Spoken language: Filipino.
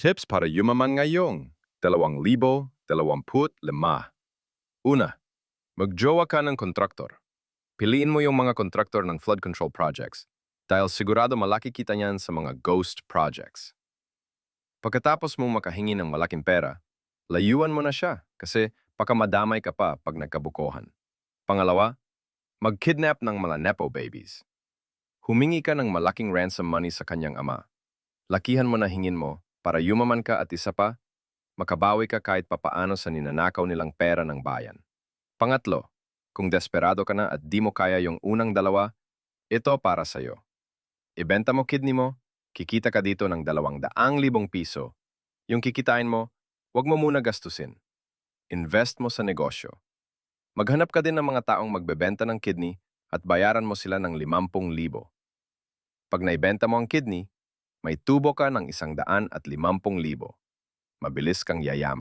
Tips para yumaman ngayong 2025. Una, magjowa ka ng kontraktor. Piliin mo yung mga kontraktor ng flood control projects dahil sigurado malaki kita niyan sa mga ghost projects. Pagkatapos mong makahingi ng malaking pera, layuan mo na siya kasi pakamadamay ka pa pag nagkabukohan. Pangalawa, mag-kidnap ng mga nepo babies. Humingi ka ng malaking ransom money sa kanyang ama. Lakihan mo na hingin mo para yumaman ka at isa pa, makabawi ka kahit papaano sa ninanakaw nilang pera ng bayan. Pangatlo, kung desperado ka na at di mo kaya yung unang dalawa, ito para sa'yo. Ibenta mo kidney mo, kikita ka dito ng 200,000 piso. Yung kikitain mo, wag mo muna gastusin. Invest mo sa negosyo. Maghanap ka din ng mga taong magbebenta ng kidney at bayaran mo sila ng 50,000. Pag naibenta mo ang kidney, may tubo ka ng 150,000. Mabilis kang yayaman.